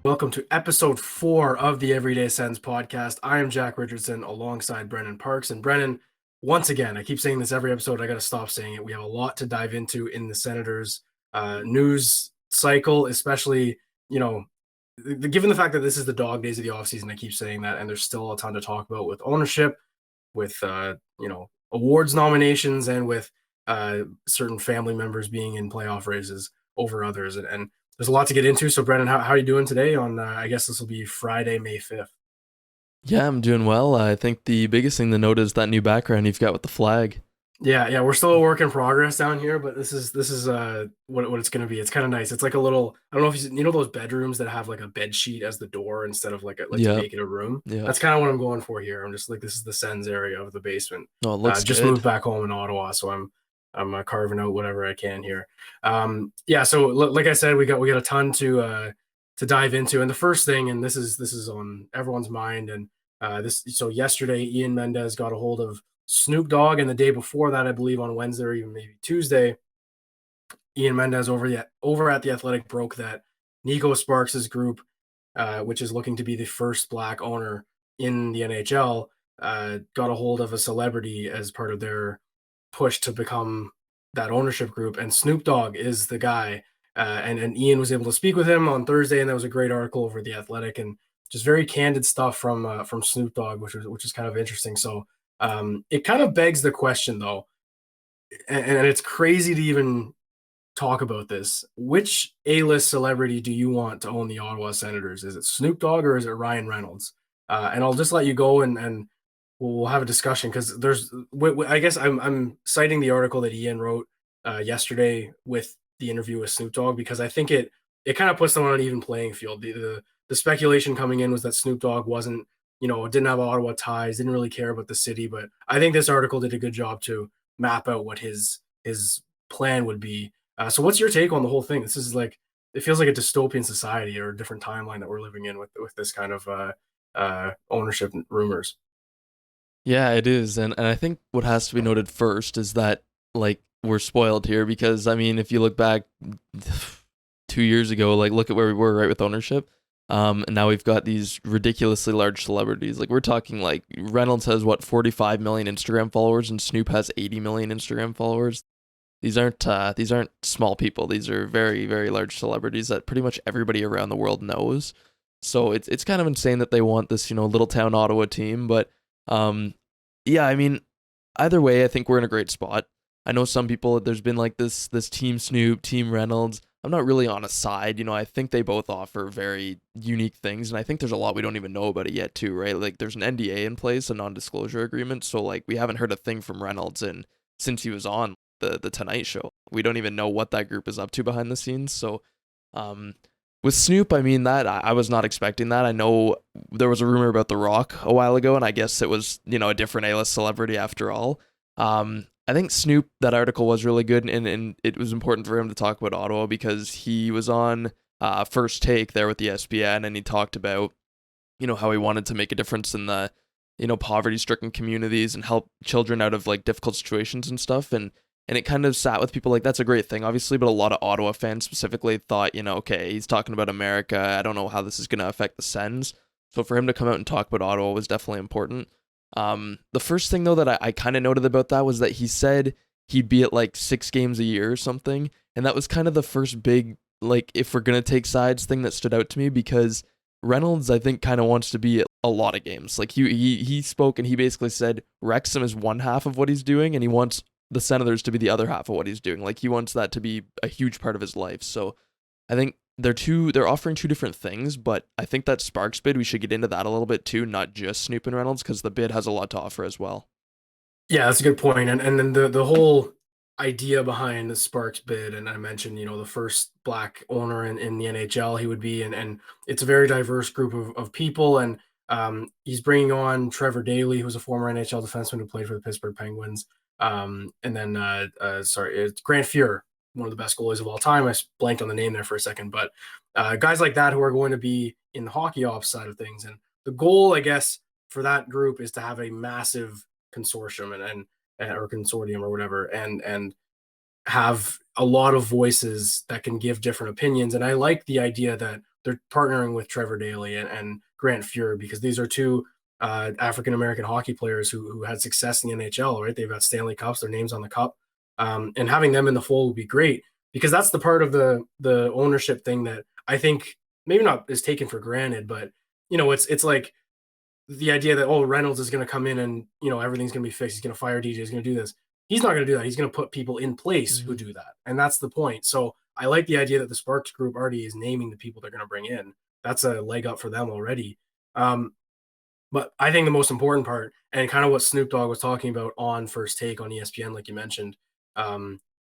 Welcome to episode 4 of the Everyday Sens Podcast. I am Jack Richardson alongside Brennan Parks. And Brennan, once again, I keep saying this every episode. I got to stop saying it. We have a lot to dive into in the Senators' news cycle, especially, given the fact that this is the dog days of the offseason. I keep saying that, and there's still a ton to talk about with ownership, with, awards nominations, and with certain family members being in playoff races over others. And there's a lot to get into. So, Brennan, how are you doing today on, I guess this will be Friday, May 5th? Yeah, I'm doing well. I think the biggest thing to note is that new background you've got with the flag. Yeah, we're still a work in progress down here, but this is what it's gonna be. It's kind of nice. It's like a little, I don't know if you know those bedrooms that have like a bed sheet as the door instead of like to Yep, make it a room. yep. That's kind of what I'm going for here. I'm just like, this is the Sens area of the basement. Oh, it looks Just moved good. back home in Ottawa, so I'm carving out whatever I can here. Yeah, so like I said, we got a ton to dive into, and the first thing, and this is on everyone's mind, and so yesterday Ian Mendez got a hold of Snoop Dogg, and the day before that, I believe on Wednesday or even maybe Tuesday, Ian Mendez over at the Athletic broke that Nico Sparks' group, which is looking to be the first black owner in the NHL, got a hold of a celebrity as part of their push to become that ownership group, and Snoop Dogg is the guy. And Ian was able to speak with him on Thursday, and there was a great article over the Athletic, and just very candid stuff from Snoop Dogg, which is kind of interesting. So it kind of begs the question, though, and it's crazy to even talk about this. Which A-list celebrity do you want to own the Ottawa Senators? Is it Snoop Dogg or is it Ryan Reynolds? And I'll just let you go, and we'll have a discussion because I guess I'm citing the article that Ian wrote yesterday with the interview with Snoop Dogg because I think it kind of puts them on an even playing field. The speculation coming in was that Snoop Dogg wasn't, didn't have Ottawa ties, didn't really care about the city, but I think this article did a good job to map out what his plan would be. So what's your take on the whole thing? This is like, it feels like a dystopian society or a different timeline that we're living in with this kind of ownership rumors. Yeah, it is. And I think what has to be noted first is that, like, we're spoiled here because, I mean, if you look back 2 years ago, like, look at where we were, right, with ownership. And now we've got these ridiculously large celebrities. Like, we're talking, like, Reynolds has, 45 million Instagram followers, and Snoop has 80 million Instagram followers. These aren't small people. These are very, very large celebrities that pretty much everybody around the world knows. So it's kind of insane that they want this, little town Ottawa team. But yeah, I mean, either way, I think we're in a great spot. I know some people, there's been like this team Snoop, team Reynolds. I'm not really on a side. I think they both offer very unique things, and I think there's a lot we don't even know about it yet too, right? Like, there's an NDA in place, a non-disclosure agreement, so like we haven't heard a thing from Reynolds and since he was on the Tonight Show. We don't even know what that group is up to behind the scenes. So um with Snoop, I mean, that I was not expecting that. I know there was a rumor about The Rock a while ago, and I guess it was, a different A-list celebrity after all. I think Snoop, that article was really good, and it was important for him to talk about Ottawa because he was on First Take there with the ESPN, and he talked about, how he wanted to make a difference in the, poverty-stricken communities and help children out of like difficult situations and stuff. And it kind of sat with people like, that's a great thing, obviously, but a lot of Ottawa fans specifically thought, okay, he's talking about America. I don't know how this is going to affect the Sens. So for him to come out and talk about Ottawa was definitely important. The first thing, though, that I kind of noted about that was that he said he'd be at like 6 games a year or something. And that was kind of the first big, like, if we're going to take sides thing that stood out to me because Reynolds, I think, kind of wants to be at a lot of games. Like, he spoke and he basically said Wrexham is one half of what he's doing and he wants the Senators to be the other half of what he's doing. Like, he wants that to be a huge part of his life. So I think they're offering two different things, but I think that Sparks bid, we should get into that a little bit too, not just Snoop and Reynolds, because the bid has a lot to offer as well. Yeah, that's a good point. And then the whole idea behind the Sparks bid, and I mentioned, the first black owner in the NHL he would be, and it's a very diverse group of people. And he's bringing on Trevor Daley, who's a former NHL defenseman who played for the Pittsburgh Penguins. And then sorry, it's Grant Fuhr, one of the best goalies of all time. I blanked on the name there for a second, but guys like that who are going to be in the hockey ops side of things. And the goal, I guess, for that group is to have a massive consortium or consortium or whatever, and have a lot of voices that can give different opinions. And I like the idea that they're partnering with Trevor Daley and Grant Fuhr, because these are two African American hockey players who had success in the NHL. Right, they've got Stanley Cups, their names on the cup, and having them in the fold would be great, because that's the part of the ownership thing that I think maybe not is taken for granted, but it's like the idea that, oh, Reynolds is going to come in and everything's going to be fixed. He's going to fire DJ. He's going to do this. He's not going to do that. He's going to put people in place who do that, and that's the point. So I like the idea that the Sparks group already is naming the people they're going to bring in. That's a leg up for them already. But I think the most important part, and kind of what Snoop Dogg was talking about on First Take on ESPN, like you mentioned,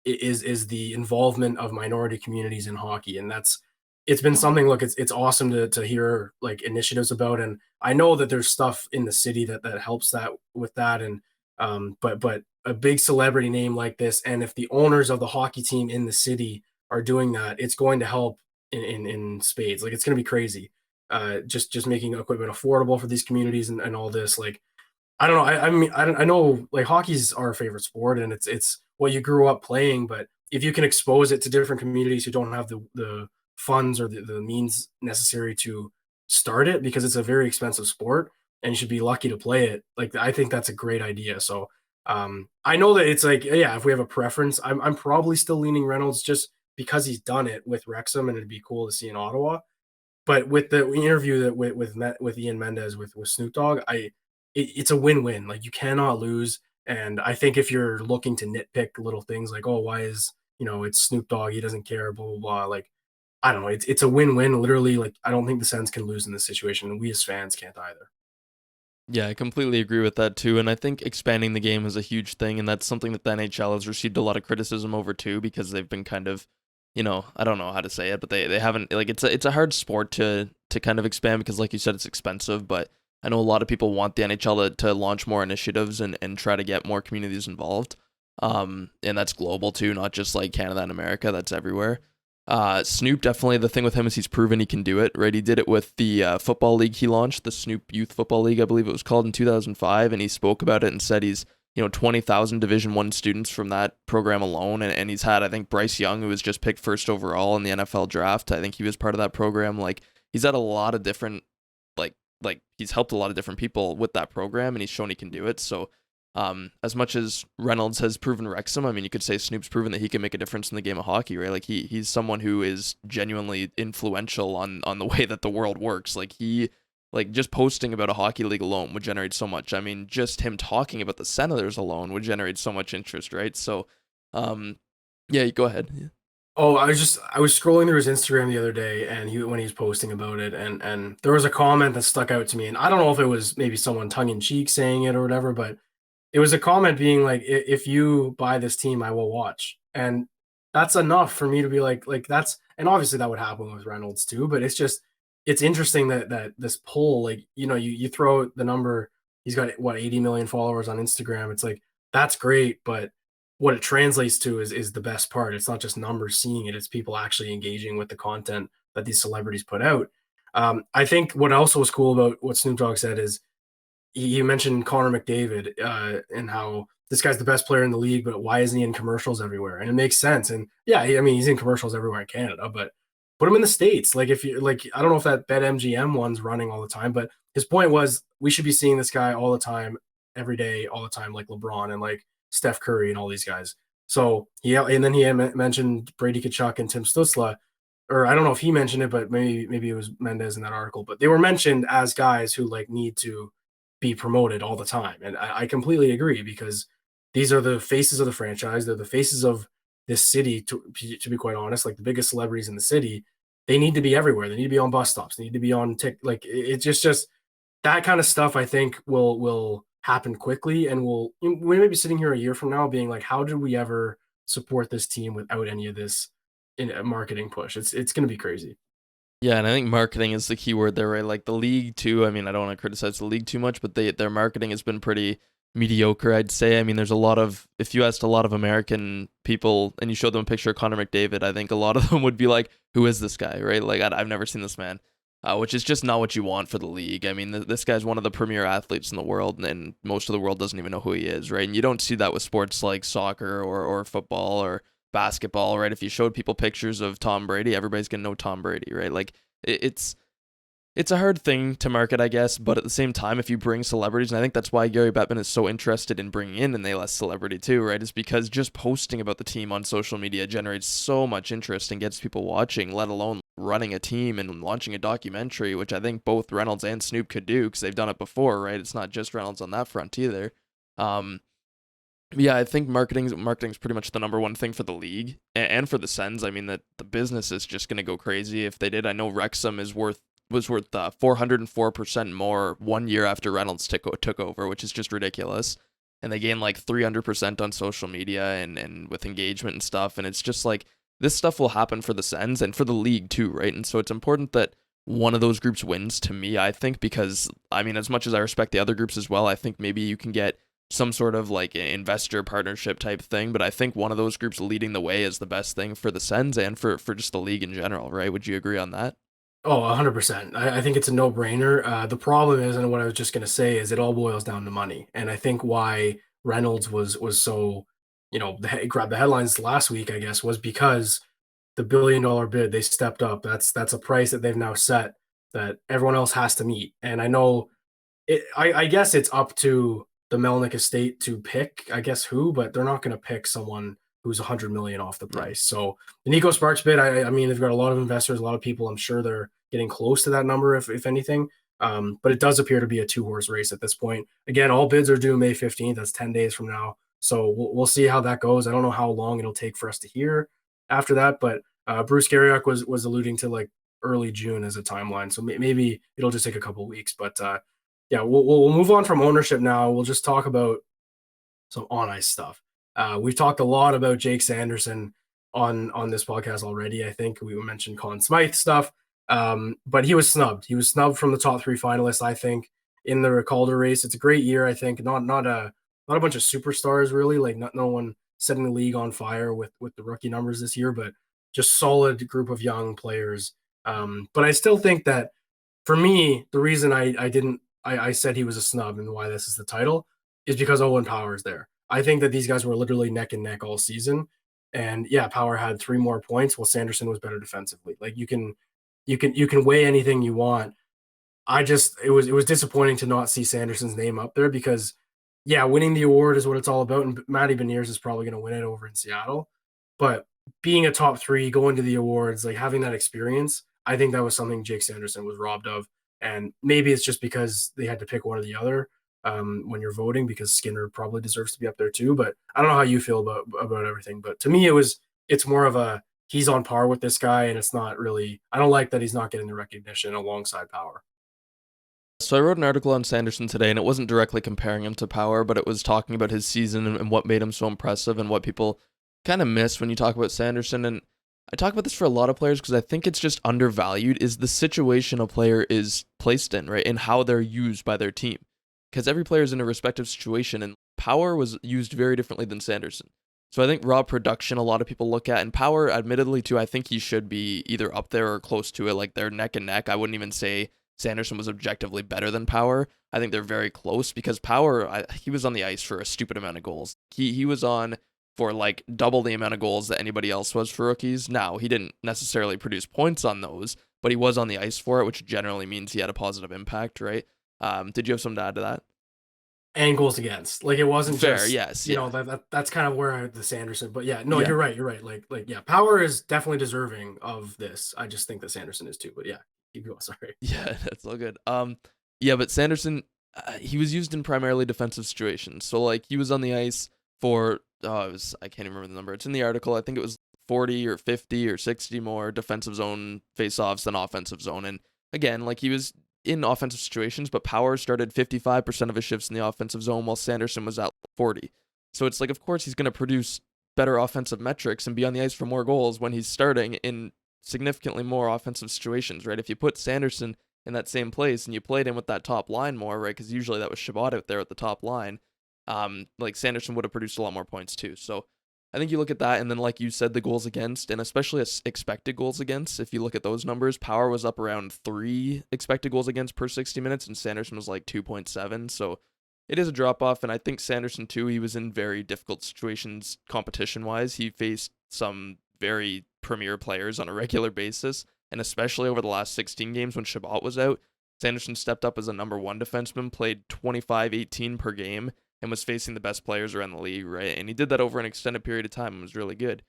is the involvement of minority communities in hockey, and it's been something. Look, it's awesome to hear like initiatives about, and I know that there's stuff in the city that helps that with that, and but a big celebrity name like this, and if the owners of the hockey team in the city are doing that, it's going to help in spades. Like, it's going to be crazy. Just making equipment affordable for these communities and all this. Like, I don't know. I mean, I know like hockey's our favorite sport, and it's what you grew up playing. But if you can expose it to different communities who don't have the funds or the means necessary to start it, because it's a very expensive sport and you should be lucky to play it. Like, I think that's a great idea. So I know that it's like, yeah, if we have a preference, I'm probably still leaning Reynolds just because he's done it with Wrexham and it'd be cool to see in Ottawa. But with the interview that with Ian Mendes with Snoop Dogg, it's a win-win. Like, you cannot lose. And I think if you're looking to nitpick little things like, oh, why is it's Snoop Dogg, he doesn't care, blah blah blah. Like, I don't know. It's a win-win. Literally, like, I don't think the Sens can lose in this situation, and we as fans can't either. Yeah, I completely agree with that too, and I think expanding the game is a huge thing, and that's something that the NHL has received a lot of criticism over too, because they've been kind of, I don't know how to say it, but they haven't, like, it's a hard sport to kind of expand, because like you said, it's expensive, but I know a lot of people want the NHL to launch more initiatives and try to get more communities involved, and that's global too, not just like Canada and America, that's everywhere. Snoop, definitely, the thing with him is he's proven he can do it, right? He did it with the football league he launched, the Snoop Youth Football League, I believe it was called, in 2005, and he spoke about it and said he's 20,000 Division I students from that program alone, and he's had, I think, Bryce Young, who was just picked first overall in the NFL draft, I think he was part of that program. Like, he's had a lot of different, like he's helped a lot of different people with that program, and he's shown he can do it. So as much as Reynolds has proven Wrexham, I mean, you could say Snoop's proven that he can make a difference in the game of hockey, right? Like, he's someone who is genuinely influential on the way that the world works. Like, just posting about a hockey league alone would generate so much. I mean, just him talking about the Senators alone would generate so much interest, right? So, yeah, go ahead. Yeah. Oh, I was scrolling through his Instagram the other day, and when he was posting about it, and there was a comment that stuck out to me, and I don't know if it was maybe someone tongue in cheek saying it or whatever, but it was a comment being like, if you buy this team, I will watch. And that's enough for me to be like that's, and obviously that would happen with Reynolds too, but it's interesting that this poll, like, you throw out the number, he's got 80 million followers on Instagram. It's like, that's great, but what it translates to is the best part. It's not just numbers seeing it, it's people actually engaging with the content that these celebrities put out. I think what also was cool about what Snoop Dogg said is, you mentioned Connor McDavid and how this guy's the best player in the league, but why isn't he in commercials everywhere? And it makes sense. And yeah, I mean, he's in commercials everywhere in Canada, but put him in the States. Like, if you like, I don't know if that BetMGM one's running all the time, but his point was we should be seeing this guy all the time, every day, all the time, like LeBron and like Steph Curry and all these guys. So and then he mentioned Brady Tkachuk and Tim Stutzla, or I don't know if he mentioned it, but maybe it was Mendez in that article, but they were mentioned as guys who like need to be promoted all the time. And I completely agree, because these are the faces of the franchise. They're the faces of this city, to be quite honest, like the biggest celebrities in the city. They need to be everywhere. They need to be on bus stops. They need to be on like, it's just that kind of stuff, I think will happen quickly. And we may be sitting here a year from now being like, how did we ever support this team without any of this in a marketing push? It's going to be crazy. Yeah, and I think marketing is the key word there, right? Like, the league too. I mean, I don't want to criticize the league too much, but their marketing has been pretty mediocre, I'd say. I mean, there's a lot of, if you asked a lot of American people and you showed them a picture of Connor McDavid, I think a lot of them would be like, who is this guy, right? Like, I've never seen this man, which is just not what you want for the league. I mean, this guy's one of the premier athletes in the world, and most of the world doesn't even know who he is, right? And you don't see that with sports like soccer or football or basketball, right? If you showed people pictures of Tom Brady, everybody's gonna know Tom Brady, right? Like, It's a hard thing to market, I guess, but at the same time, if you bring celebrities, and I think that's why Gary Bettman is so interested in bringing in an A-list celebrity too, right? Is because just posting about the team on social media generates so much interest and gets people watching, let alone running a team and launching a documentary, which I think both Reynolds and Snoop could do because they've done it before, right? It's not just Reynolds on that front either. Yeah, I think marketing's pretty much the number one thing for the league and for the Sens. I mean, that the business is just going to go crazy if they did. I know Wrexham was worth 404% more 1 year after Reynolds took over, which is just ridiculous. And they gained like 300% on social media and with engagement and stuff. And it's just like this stuff will happen for the Sens and for the league too, right? And so it's important that one of those groups wins to me, I think, because I mean, as much as I respect the other groups as well, I think maybe you can get some sort of like investor partnership type thing, but I think one of those groups leading the way is the best thing for the Sens and for just the league in general, right? Would you agree on that? Oh, 100%. I think it's a no-brainer. The problem is, and what I was just going to say is it all boils down to money. And I think why Reynolds was so, grabbed the headlines last week, I guess, was because the billion-dollar bid, they stepped up. That's a price that they've now set that everyone else has to meet. And I know I guess it's up to the Melnick estate to pick, I guess who, but they're not going to pick someone who's 100 million off the Yeah. price. So the Nico Sparks bid, I mean, they've got a lot of investors, a lot of people. I'm sure they're getting close to that number, if anything. But it does appear to be a 2-horse race at this point. Again, all bids are due May 15th. That's 10 days from now. So we'll see how that goes. I don't know how long it'll take for us to hear after that, but Bruce Garriock was alluding to like early June as a timeline. So maybe it'll just take a couple weeks. But yeah, we'll move on from ownership now. We'll just talk about some on ice stuff. We've talked a lot about Jake Sanderson on this podcast already. I think we mentioned Conn Smythe stuff, but he was snubbed. He was snubbed from the top 3 finalists. I think in the Calder race. It's a great year. I think not a bunch of superstars really. Like no one setting the league on fire with the rookie numbers this year, but just solid group of young players. But I still think that for me, the reason I said he was a snub and why this is the title is because Owen Power is there. I think that these guys were literally neck and neck all season. And yeah, Power had 3 more points while Sanderson was better defensively. Like you can weigh anything you want. It was disappointing to not see Sanderson's name up there because yeah, winning the award is what it's all about. And Matty Beniers is probably going to win it over in Seattle. But being a top 3, going to the awards, like having that experience, I think that was something Jake Sanderson was robbed of. And maybe it's just because they had to pick one or the other when you're voting, because Skinner probably deserves to be up there too. But I don't know how you feel about everything. But to me, it's more of a he's on par with this guy, and it's not really. I don't like that he's not getting the recognition alongside Power. So I wrote an article on Sanderson today, and it wasn't directly comparing him to Power, but it was talking about his season and what made him so impressive and what people kind of miss when you talk about Sanderson. And I talk about this for a lot of players because I think it's just undervalued is the situation a player is placed in, right? And how they're used by their team. Because every player is in a respective situation, and Power was used very differently than Sanderson. So I think raw production, a lot of people look at, and Power, admittedly, too, I think he should be either up there or close to it. Like they're neck and neck. I wouldn't even say Sanderson was objectively better than Power. I think they're very close because Power, he was on the ice for a stupid amount of goals. He was on for like double the amount of goals that anybody else was for rookies. Now, he didn't necessarily produce points on those, but he was on the ice for it, which generally means he had a positive impact, right? Did you have something to add to that? And goals against, like it wasn't Fair, just yes, yeah. that's kind of where the Sanderson. But yeah, no, Yeah. you're right. You're right. Like yeah, Power is definitely deserving of this. I just think that Sanderson is too. But yeah, keep going. Sorry. Yeah, that's all good. Yeah, but Sanderson, he was used in primarily defensive situations. So like he was on the ice for I can't even remember the number. It's in the article. I think it was 40 or 50 or 60 more defensive zone faceoffs than offensive zone. And again, like he was in offensive situations, but Power started 55% of his shifts in the offensive zone while Sanderson was at 40. So it's like, of course, he's going to produce better offensive metrics and be on the ice for more goals when he's starting in significantly more offensive situations, right? If you put Sanderson in that same place and you played him with that top line more, right? Because usually that was Shabbat out there at the top line. Like Sanderson would have produced a lot more points too. So I think you look at that, and then like you said, the goals against, and especially expected goals against, if you look at those numbers, Power was up around 3 expected goals against per 60 minutes, and Sanderson was like 2.7. So it is a drop off, and I think Sanderson too, he was in very difficult situations competition-wise. He faced some very premier players on a regular basis. and especially over the last 16 games when Shabbat was out, Sanderson stepped up as a number one defenseman, played 25-18 per game, and was facing the best players around the league, right? And he did that over an extended period of time and was really good.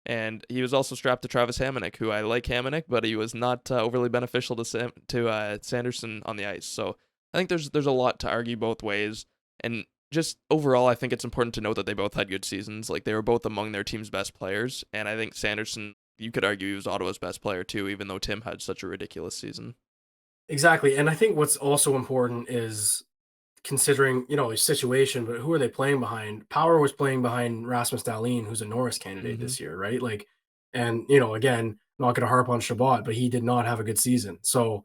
And he was also strapped to Travis Hamonic, who I like Hamonic, but he was not overly beneficial to Sanderson on the ice. So I think there's a lot to argue both ways. And just overall, I think it's important to note that they both had good seasons. Like, they were both among their team's best players. And I think Sanderson, you could argue he was Ottawa's best player too, even though Tim had such a ridiculous season. Exactly. And I think what's also important is considering, his situation, but who are they playing behind? Power was playing behind Rasmus Dahlin, who's a Norris candidate this year, right? Like, and, again, not going to harp on Shabbat, but he did not have a good season. So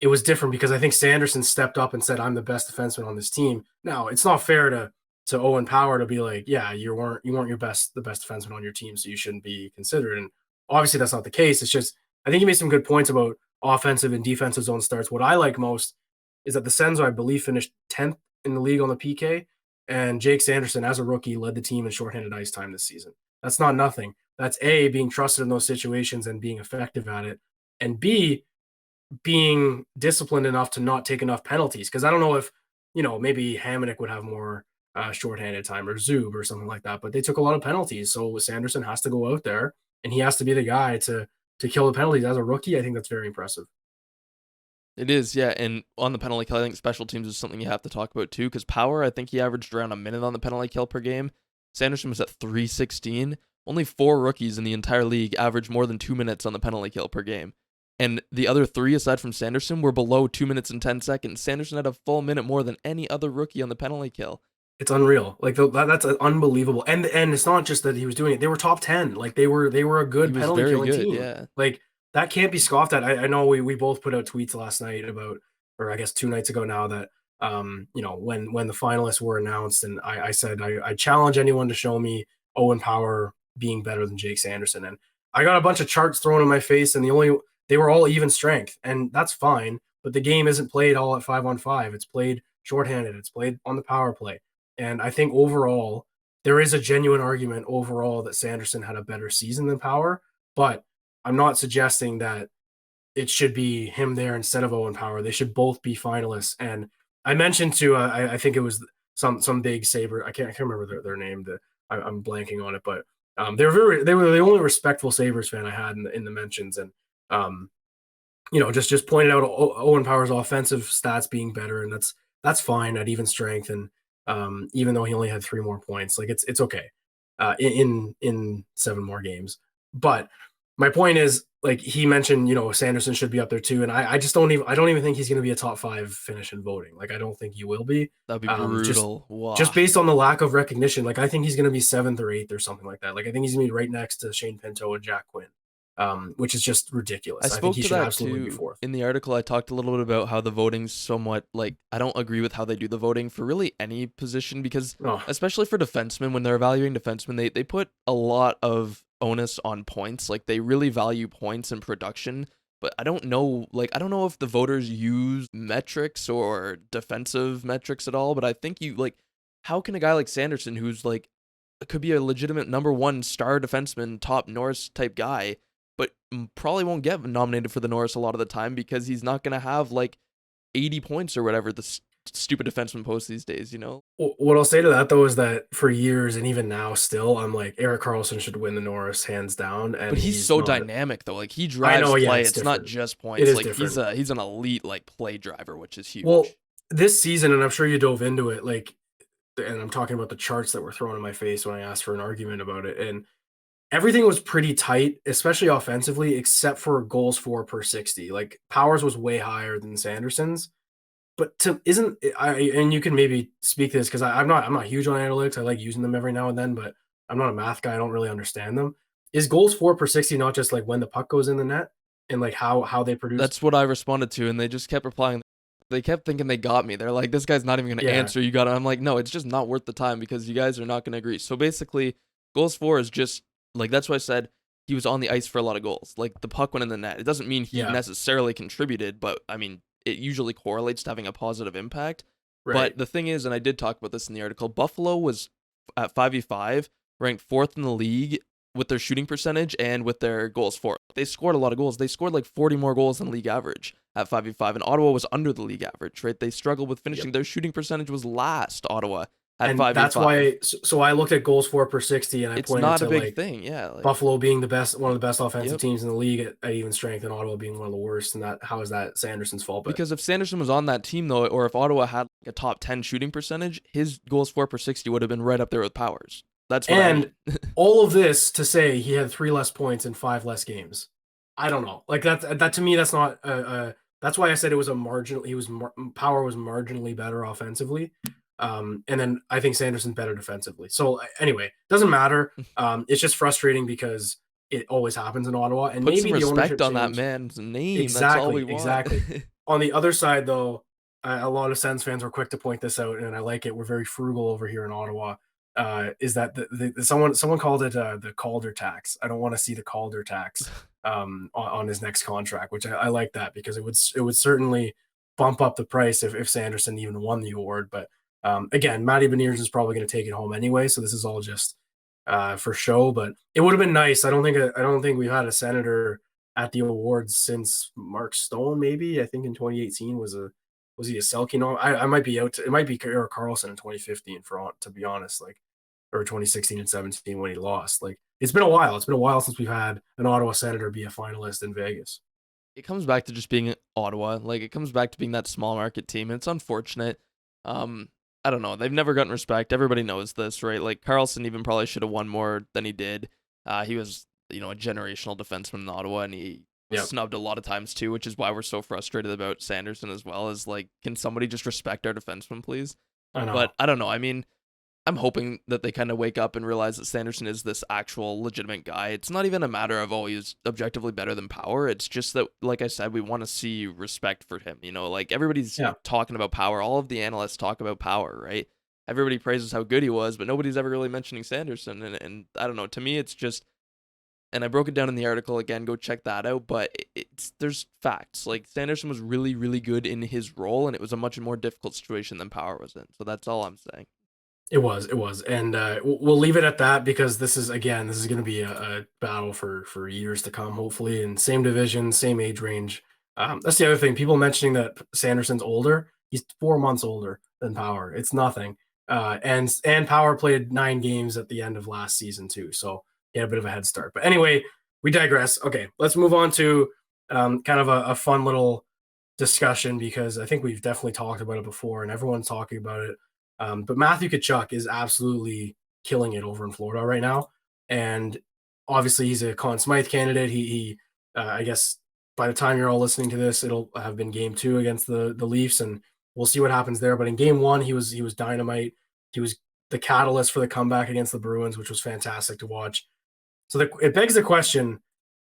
it was different because I think Sanderson stepped up and said, I'm the best defenseman on this team. Now, it's not fair to Owen Power to be like, yeah, you weren't the best defenseman on your team, so you shouldn't be considered. And obviously that's not the case. It's just, I think he made some good points about offensive and defensive zone starts. What I like most is that the Sens, I believe, finished 10th in the league on the PK, and Jake Sanderson, as a rookie, led the team in shorthanded ice time this season. That's not nothing. That's A, being trusted in those situations and being effective at it, and B, being disciplined enough to not take enough penalties. Because I don't know if, maybe Hamonic would have more shorthanded time, or Zub or something like that, but they took a lot of penalties. So Sanderson has to go out there, and he has to be the guy to kill the penalties. As a rookie, I think that's very impressive. It is, yeah, and on the penalty kill, I think special teams is something you have to talk about too, because Power, I think he averaged around a minute on the penalty kill per game. Sanderson was at 316. Only 4 rookies in the entire league averaged more than 2 minutes on the penalty kill per game. And the other 3, aside from Sanderson, were below 2 minutes and 10 seconds. Sanderson had a full minute more than any other rookie on the penalty kill. It's unreal. Like, that's unbelievable. And it's not just that he was doing it. They were top 10. Like, they were a good penalty killing team. Yeah. Like, that can't be scoffed at. I know we both put out tweets last night about, or I guess 2 nights ago now, that when the finalists were announced, and I said I challenge anyone to show me Owen Power being better than Jake Sanderson. And I got a bunch of charts thrown in my face, and they were all even strength, and that's fine. But the game isn't played all at 5-on-5. It's played shorthanded. It's played on the power play. And I think overall, there is a genuine argument overall that Sanderson had a better season than Power, but I'm not suggesting that it should be him there instead of Owen Power. They should both be finalists. And I mentioned to, I think it was some big Sabre. I can't remember their name. I'm blanking on it, but they were the only respectful Sabres fan I had in the mentions. And just pointed out Owen Power's offensive stats being better, and that's fine at even strength. And even though he only had 3 more points, like it's okay in 7 more games. But my point is, like, he mentioned, Sanderson should be up there too, and I don't even think he's going to be a top 5 finish in voting. Like, I don't think he will be. That'd be brutal. Just based on the lack of recognition. Like, I think he's going to be 7th or 8th or something like that. Like, I think he's going to be right next to Shane Pinto and Jack Quinn. Which is just ridiculous. I think he should absolutely be 4th. In the article, I talked a little bit about how the voting's somewhat, like, I don't agree with how they do the voting for really any position, because especially for defensemen, when they're evaluating defensemen, they put a lot of onus on points. Like, they really value points and production, but I don't know if the voters use metrics or defensive metrics at all, but I think how can a guy like Sanderson, who's like, could be a legitimate number 1 star defenseman, top Norris type guy, but probably won't get nominated for the Norris a lot of the time because he's not going to have like 80 points or whatever the stupid defenseman posts these days, What I'll say to that, though, is that for years and even now still, I'm like, Erik Karlsson should win the Norris hands down. And but he's so dynamic, though. Like, he drives play. It's not just points. Like, he's an elite, like, play driver, which is huge. Well, this season, and I'm sure you dove into it, like, and I'm talking about the charts that were thrown in my face when I asked for an argument about it, and everything was pretty tight, especially offensively, except for goals for per 60. Like, Powers was way higher than Sanderson's, but and you can maybe speak to this, because I'm not huge on analytics. I like using them every now and then, but I'm not a math guy. I don't really understand them. Is goals for per 60 not just like when the puck goes in the net and like how they produce? That's what I responded to, and they just kept replying. They kept thinking they got me. They're like, this guy's not even going to answer. You got it. I'm like, no, it's just not worth the time because you guys are not going to agree. So basically, goals for is just, like, that's why I said he was on the ice for a lot of goals. Like, the puck went in the net. It doesn't mean he necessarily contributed, but, I mean, it usually correlates to having a positive impact. Right. But the thing is, and I did talk about this in the article, Buffalo was at 5v5, ranked 4th in the league with their shooting percentage and with their goals for. They scored a lot of goals. They scored like 40 more goals than league average at 5v5, and Ottawa was under the league average, right? They struggled with finishing. Yep. Their shooting percentage was last, Ottawa, at 5v5. That's why, so I looked at goals for per 60, and I it's pointed not to a big thing, yeah. Like, Buffalo being one of the best offensive teams in the league at even strength, and Ottawa being one of the worst. And how is that Sanderson's fault? But because if Sanderson was on that team, though, or if Ottawa had like a top 10 shooting percentage, his goals for per 60 would have been right up there with Power's. That's what I mean. All of this to say he had 3 less points in 5 less games. I don't know. Like that to me, that's not that's why I said it was a marginal. Power was marginally better offensively, and then I think Sanderson better defensively. So anyway, doesn't matter. It's just frustrating because it always happens in Ottawa, and put maybe some the respect on that man's name. Exactly, that's all we want. Exactly. On the other side, though, a lot of Sens fans were quick to point this out, and I like it. We're very frugal over here in Ottawa. Is that someone called it the Calder tax? I don't want to see the Calder tax on his next contract, which I like that because it would certainly bump up the price if Sanderson even won the award. But again, Matty Beniers is probably going to take it home anyway, so this is all just for show. But it would have been nice. I don't think we've had a Senator at the awards since Mark Stone. Maybe I think in 2018 was he a Selke? No, I might be out. It might be Erik Karlsson in 2015 to be honest. Like. Or 2016 and 17 when he lost. Like it's been a while. It's been a while since we've had an Ottawa Senator be a finalist in Vegas. It comes back to just being Ottawa. Like it comes back to being that small market team. And it's unfortunate. I don't know. They've never gotten respect. Everybody knows this, right? Like Karlsson even probably should have won more than he did. He was, a generational defenseman in Ottawa, and he was snubbed a lot of times too, which is why we're so frustrated about Sanderson as well. Is like, can somebody just respect our defenseman, please? I know. But I don't know. I mean, I'm hoping that they kind of wake up and realize that Sanderson is this actual legitimate guy. It's not even a matter of, he's objectively better than Power. It's just that, like I said, we want to see respect for him. Like everybody's talking about Power. All of the analysts talk about Power, right? Everybody praises how good he was, but nobody's ever really mentioning Sanderson. And I don't know, to me, it's just, and I broke it down in the article again, go check that out, but there's facts. Like Sanderson was really, really good in his role, and it was a much more difficult situation than Power was in. So that's all I'm saying. It was, and we'll leave it at that because this is going to be a battle for years to come, hopefully, in same division, same age range. That's the other thing. People mentioning that Sanderson's older. He's 4 months older than Power. It's nothing. And Power played 9 games at the end of last season too, so he had a bit of a head start. But anyway, we digress. Okay, let's move on to kind of a fun little discussion because I think we've definitely talked about it before, and everyone's talking about it. But Matthew Kachuk is absolutely killing it over in Florida right now. And obviously he's a Conn Smythe candidate. He I guess by the time you're all listening to this, it'll have been game 2 against the Leafs, and we'll see what happens there. But in game 1, he was dynamite. He was the catalyst for the comeback against the Bruins, which was fantastic to watch. So it begs the question,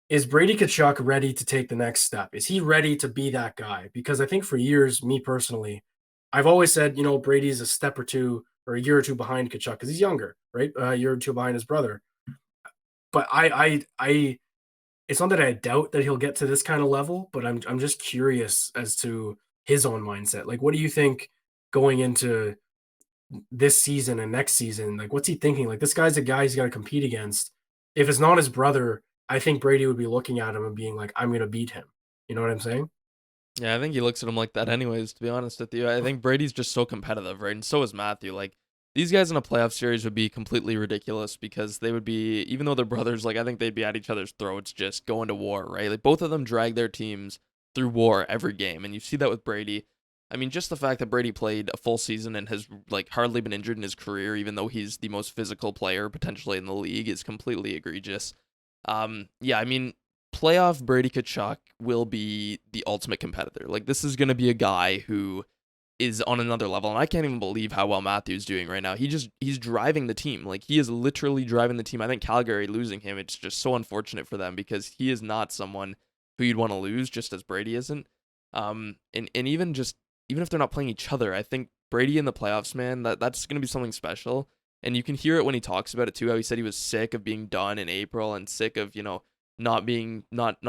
is Brady Tkachuk ready to take the next step? Is he ready to be that guy? Because I think for years, me personally, I've always said, Brady's a step or two or a year or two behind Kachuk because he's younger, right? A year or two behind his brother. But I it's not that I doubt that he'll get to this kind of level, but I'm just curious as to his own mindset. Like, what do you think going into this season and next season? Like, what's he thinking? Like, this guy's a guy he's got to compete against. If it's not his brother, I think Brady would be looking at him and being like, I'm going to beat him. You know what I'm saying? Yeah, I think he looks at him like that anyways, to be honest with you. I think Brady's just so competitive, right? And so is Matthew. Like, these guys in a playoff series would be completely ridiculous because they would be, even though they're brothers, like, I think they'd be at each other's throats just going to war, right? Like, both of them drag their teams through war every game, and you see that with Brady. I mean, just the fact that Brady played a full season and has, like, hardly been injured in his career, even though he's the most physical player potentially in the league, is completely egregious. Yeah, I mean, playoff Brady Tkachuk will be the ultimate competitor. Like, this is going to be a guy who is on another level, and I can't even believe how well Matthew's doing right now. He's driving the team. Like, he is literally driving the team. I think Calgary losing him, it's just so unfortunate for them because he is not someone who you'd want to lose, just as Brady isn't. And even if they're not playing each other, I think Brady in the playoffs, man, that's going to be something special. And you can hear it when he talks about it too, how he said he was sick of being done in April and sick of, not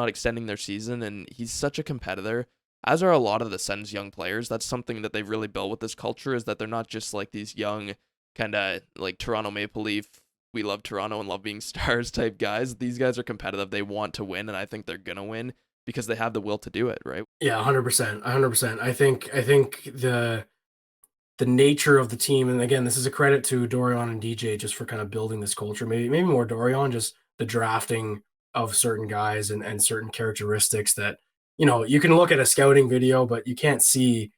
extending their season. And he's such a competitor, as are a lot of the Sens young players. That's something that they've really built with this culture, is that they're not just like these young kind of like Toronto Maple Leaf we love Toronto and love being stars type guys. These guys are competitive. They want to win, and I think they're gonna win because they have the will to do it, right? Yeah, 100%, 100%. I think the nature of the team, and again, this is a credit to Dorian and DJ just for kind of building this culture. Maybe more Dorian, just the drafting of certain guys and certain characteristics that you can look at a scouting video, but you can't see.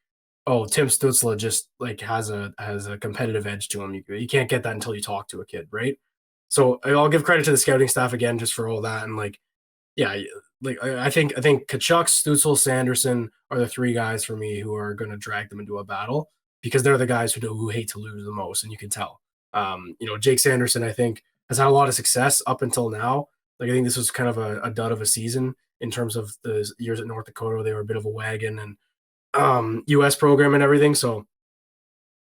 Oh, Tim Stützle just like has a competitive edge to him. You can't get that until you talk to a kid, right? So I'll give credit to the scouting staff again just for all that, and like yeah, like I think Kachuk, Stützle, Sanderson are the three guys for me who are going to drag them into a battle because they're the guys who hate to lose the most, and you can tell. Jake Sanderson I think has had a lot of success up until now. Like I think this was kind of a dud of a season in terms of the years at North Dakota. They were a bit of a wagon and US program and everything. So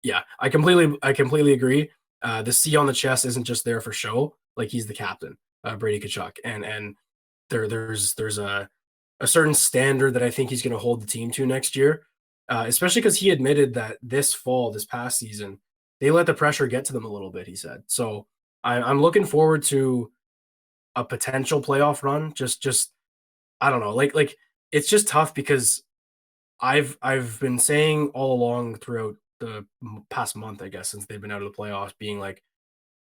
yeah, I completely agree. The C on the chest isn't just there for show. Like he's the captain, Brady Tkachuk, and there's a certain standard that I think he's going to hold the team to next year, especially because he admitted that this past season, they let the pressure get to them a little bit. He said so. I'm looking forward to a potential playoff run. Just I don't know, like it's just tough because I've been saying all along throughout the past month, I guess, since they've been out of the playoffs, being like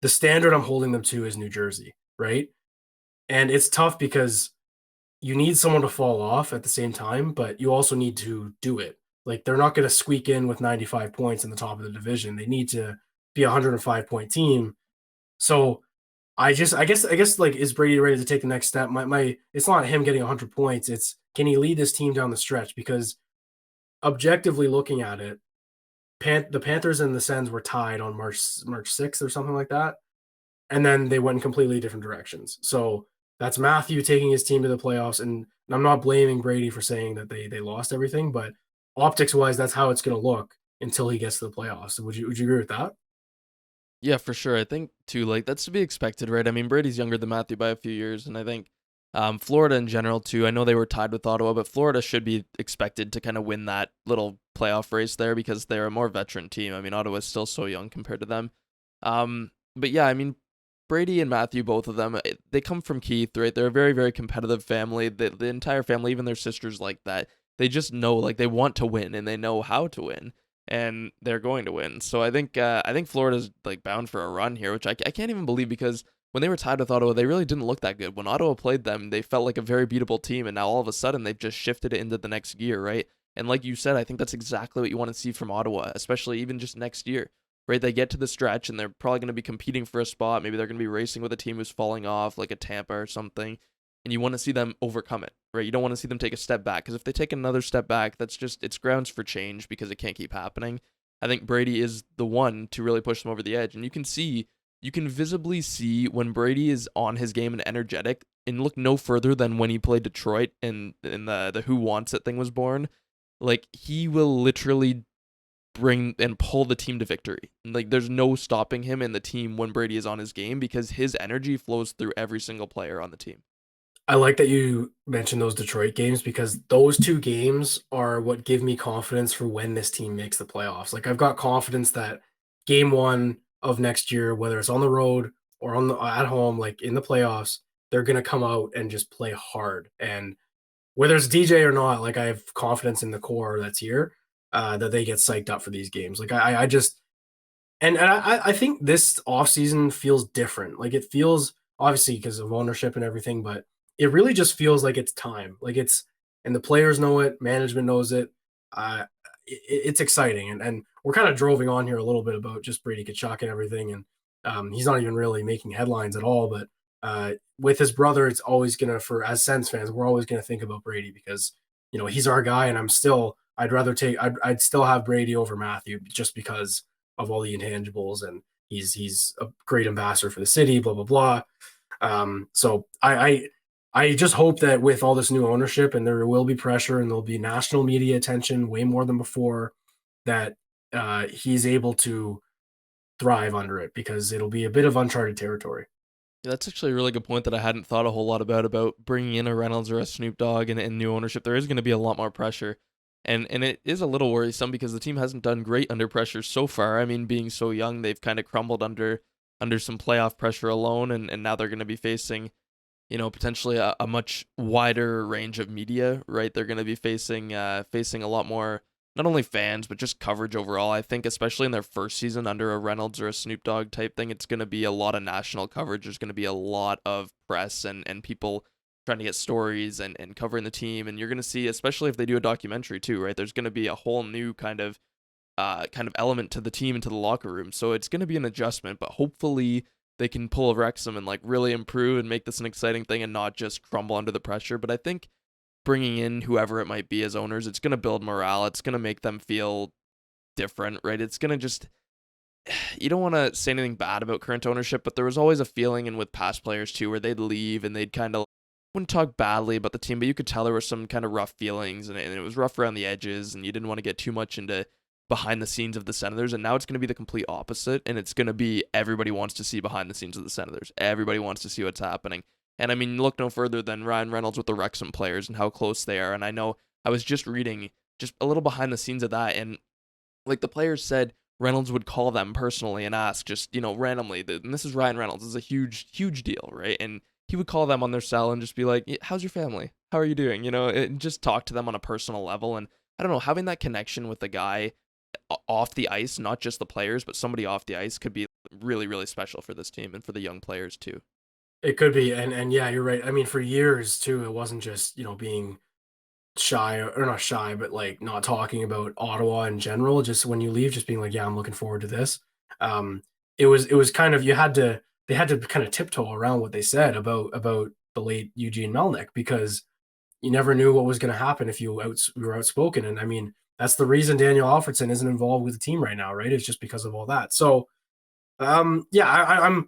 the standard I'm holding them to is New Jersey, right? And it's tough because you need someone to fall off at the same time, but you also need to do it. Like they're not going to squeak in with 95 points in the top of the division. They need to be a 105-point team. So I guess like is Brady ready to take the next step? My it's not him getting 100 points. It's can he lead this team down the stretch? Because objectively looking at it, the Panthers and the Sens were tied on March 6th or something like that, and then they went in completely different directions. So that's Matthew taking his team to the playoffs, and I'm not blaming Brady for saying that they lost everything, but optics wise, that's how it's going to look until he gets to the playoffs. Would you agree with that? Yeah, for sure. I think too, like that's to be expected, right? I mean, Brady's younger than Matthew by a few years, and I think Florida in general too. I know they were tied with Ottawa, but Florida should be expected to kind of win that little playoff race there because they're a more veteran team. I mean, Ottawa's still so young compared to them. But yeah, I mean, Brady and Matthew, both of them, they come from Keith, right? They're a very, very competitive family. The entire family, even their sisters, like that. They just know, like, they want to win and they know how to win, and they're going to win. So I think Florida's like bound for a run here, which I can't even believe because when they were tied with Ottawa, they really didn't look that good. When Ottawa played them, they felt like a very beatable team, and now all of a sudden they've just shifted it into the next gear, right? And like you said, I think that's exactly what you want to see from Ottawa, especially even just next year, right? They get to the stretch and they're probably going to be competing for a spot. Maybe they're going to be racing with a team who's falling off, like a Tampa or something, and you want to see them overcome it, right? You don't want to see them take a step back because if they take another step back, that's just it's grounds for change because it can't keep happening. I think Brady is the one to really push them over the edge, and you can visibly see when Brady is on his game and energetic, and look no further than when he played Detroit and the Who Wants It thing was born. Like he will literally bring and pull the team to victory. Like there's no stopping him in the team when Brady is on his game because his energy flows through every single player on the team. I like that you mentioned those Detroit games because those two games are what give me confidence for when this team makes the playoffs. Like I've got confidence that game one of next year, whether it's on the road or at home, like in the playoffs, they're gonna come out and just play hard. And whether it's DJ or not, like I have confidence in the core that's here, that they get psyched up for these games. Like I just and I think this offseason feels different. Like it feels obviously because of ownership and everything, but it really just feels like it's time. Like it's and the players know it, management knows it. Uh, it's exciting, and we're kind of droving on here a little bit about just Brady Tkachuk and everything, and he's not even really making headlines at all. But with his brother, it's always gonna for as Sens fans, we're always gonna think about Brady because he's our guy, and I'd still have Brady over Matthew just because of all the intangibles, and he's a great ambassador for the city, blah blah blah. So I just hope that with all this new ownership, and there will be pressure, and there'll be national media attention way more than before, that he's able to thrive under it because it'll be a bit of uncharted territory. Yeah, that's actually a really good point that I hadn't thought a whole lot about bringing in a Reynolds or a Snoop Dogg and new ownership. There is going to be a lot more pressure. And it is a little worrisome because the team hasn't done great under pressure so far. I mean, being so young, they've kind of crumbled under under some playoff pressure alone, and now they're going to be facing, potentially a much wider range of media, right? They're going to be facing a lot more, not only fans, but just coverage overall. I think, especially in their first season under a Reynolds or a Snoop Dogg type thing, it's going to be a lot of national coverage. There's going to be a lot of press and people trying to get stories and covering the team. And you're going to see, especially if they do a documentary too, right? There's going to be a whole new kind of element to the team and to the locker room. So it's going to be an adjustment, but hopefully they can pull a Wrexham and like really improve and make this an exciting thing and not just crumble under the pressure. But I think bringing in whoever it might be as owners, it's going to build morale. It's going to make them feel different, right? It's going to just, you don't want to say anything bad about current ownership, but there was always a feeling, and with past players too, where they'd leave and they'd kind of, wouldn't talk badly about the team, but you could tell there were some kind of rough feelings, and it was rough around the edges, and you didn't want to get too much into behind the scenes of the Senators. And now it's going to be the complete opposite, and it's going to be everybody wants to see behind the scenes of the Senators. Everybody wants to see what's happening. And I mean, look no further than Ryan Reynolds with the Wrexham players and how close they are. And I know I was just reading just a little behind the scenes of that, and like the players said Reynolds would call them personally and ask just, randomly, and this is Ryan Reynolds, this is a huge deal, right? And he would call them on their cell and just be like, how's your family? How are you doing? And just talk to them on a personal level. And I don't know, having that connection with the guy off the ice, not just the players, but somebody off the ice, could be really, really special for this team and for the young players too. It could be, and yeah, you're right. I mean, for years too, it wasn't just being shy, or not shy, but like not talking about Ottawa in general. Just when you leave, just being like, yeah, I'm looking forward to this. Um, it was kind of, they had to kind of tiptoe around what they said about the late Eugene Melnick, because you never knew what was going to happen if you were outspoken. And I mean, that's the reason Daniel Alfredson isn't involved with the team right now, right? It's just because of all that. So, yeah,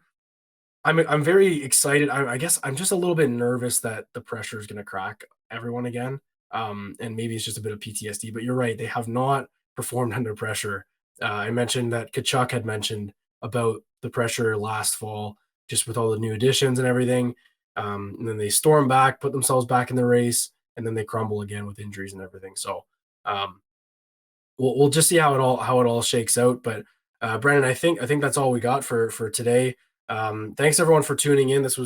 I'm very excited. I guess I'm just a little bit nervous that the pressure is going to crack everyone again. And maybe it's just a bit of PTSD, but you're right. They have not performed under pressure. I mentioned that Kachuk had mentioned about the pressure last fall, just with all the new additions and everything. And then they storm back, put themselves back in the race, and then they crumble again with injuries and everything. So um, we'll just see how it all shakes out. But Brennan, I think that's all we got for today. Thanks everyone for tuning in. This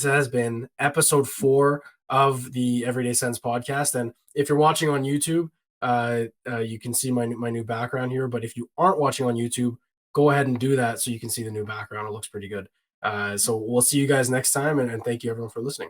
has been episode 4 of the Everyday Sens podcast. And if you're watching on YouTube, you can see my new background here. But if you aren't watching on YouTube, go ahead and do that so you can see the new background. It looks pretty good. So we'll see you guys next time, and thank you everyone for listening.